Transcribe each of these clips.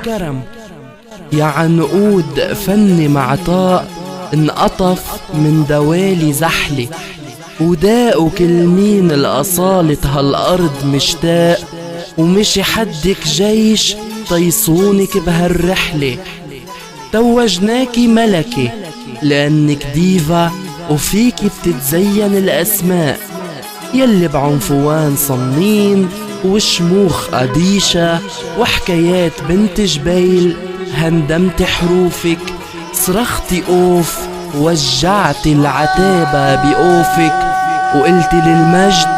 كرم، يا عنقود فني معطاء انقطف من دوالي زحلي، وداقوا كل مين الأصالة هالأرض مشتاق، ومشي حدك جيش طيصونك بهالرحلة. توجناكي ملكة لأنك ديفا وفيكي بتتزين الأسماء، يلي بعنفوان صنين وشموخ قديشة وحكايات بنت جبيل. هندمت حروفك صرختي أوف، وجعتي العتابة بأوفك، وقلتي للمجد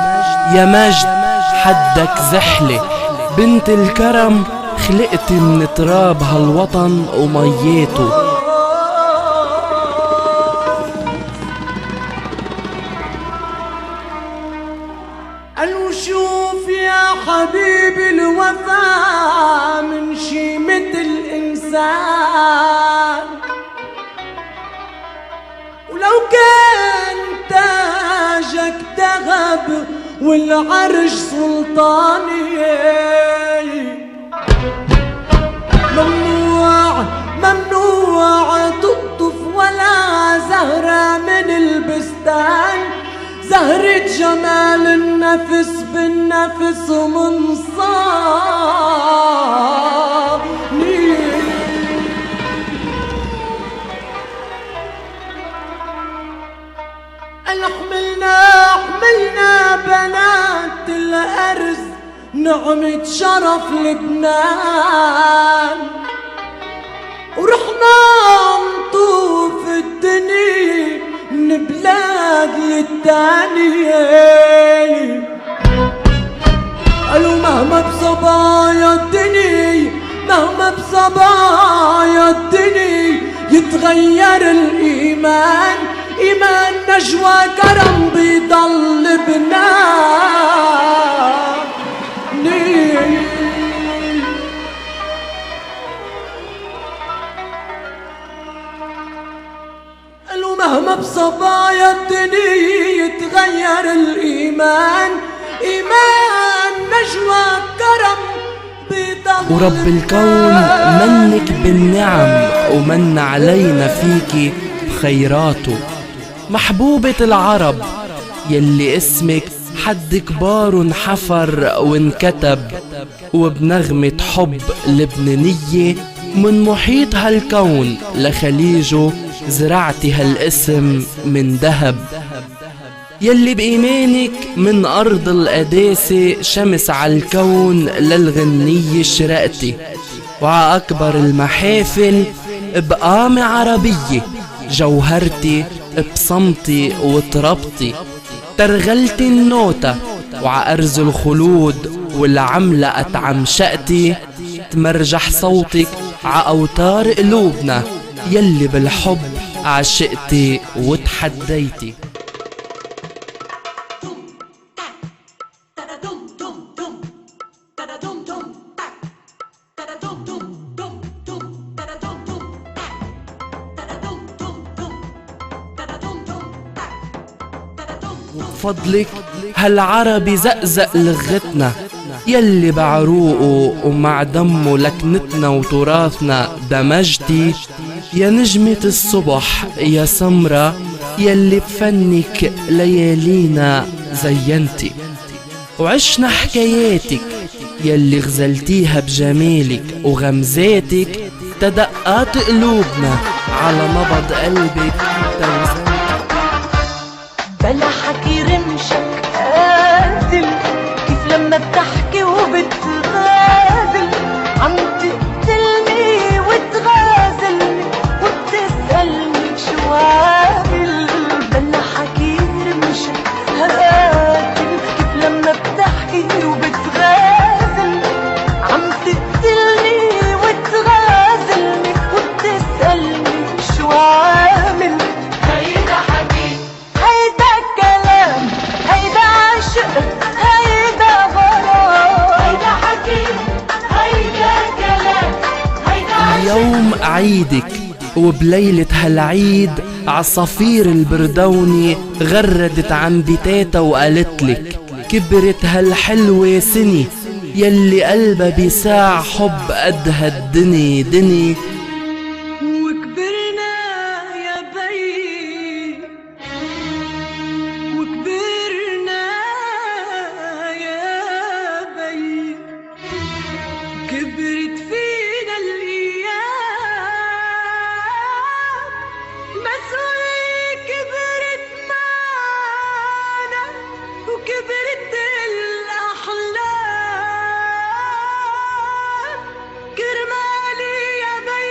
يا مجد حدك زحلة. بنت الكرم خلقتي من تراب هالوطن ومياته. قالوا شوف يا حبيبي الوفا من شيمة الإنسان، ولو كان تاجك ذهب والعرش سلطاني، ممنوع ممنوع تقطف ولا زهرة من البستان. زهرة جمال النفس بالنفس منصاني. حملنا بنات الأرز نعمة شرف لبنان، ورحنا نطوف الدنيا من بلاد للتانية. قالوا مهما بصبايا الدنيا، مهما بصبايا الدنيا يتغير الإيمان، إيمان نجوى كرم بيضل بناني. قالوا مهما بصبايا الدنيا يتغير الإيمان، إيمان نجوى كرم بيضل. ورب الكون منك بالنعم ومن علينا فيكي بخيراته. محبوبة العرب يلي اسمك حد كبار انحفر وانكتب، وبنغمة حب لبنانية من محيط هالكون لخليجه زرعتي هالاسم من ذهب. يلي بإيمانك من أرض القداسة شمس عالكون للغنية شرقتي، وع أكبر المحافل بقامة عربية جوهرتي بصمتي وطربتي. ترغلتي النوتة وع أرز الخلود والعملة أتعمشقتي، تمرجح صوتك ع أوتار قلوبنا يلي بالحب عشقتي وتحديتي. فضلك هالعربي زقزق لغتنا يلي بعروقه ومع دمه لكنتنا وتراثنا دمجتي. يا نجمة الصبح يا سمرة يلي بفنك ليالينا زينتي، وعشنا حكاياتك يلي غزلتيها بجمالك وغمزاتك. تدقات قلوبنا على نبض قلبك توزنتي. بلا حكي رمشك قاتل كيف لما بتحكي وبتغازل، عم تقتلني وتغازلني وبتسألني شو عامل. بلا حكي رمشك قاتل كيف لما بتحكي وبتغازلني، عم تقتلني وتغازلني وبتسألني شو عامل. هيدا حكي، هيدا كلام، هيدا عشق، هيدا غرام. هيدا حكي، هيدا كلام، هيدا عشق. اليوم عيدك وبليلة هالعيد عصافير البردوني غردت عن بيتاتا وقالتلك كبرت هالحلوة سني، يلي قلبها بيساع حب قدها الدني دني. وكبرنا يا بي، وكبرنا يا بي، كبرت فينا الأيام، مسؤولية كبرت معنا، وكبرت الأحلام. كرمالي يا بي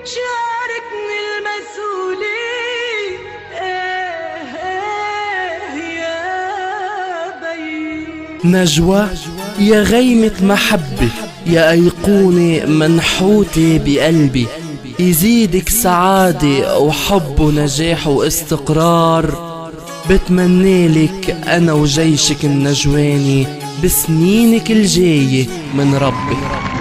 شاركني المسؤولية، يا بي. نجوى يا غيمة محبة، يا أيقونة منحوتة بقلبي، يزيدك سعادة وحب ونجاح واستقرار. بتمنيلك أنا وجيشك النجواني بسنينك الجاية من ربي.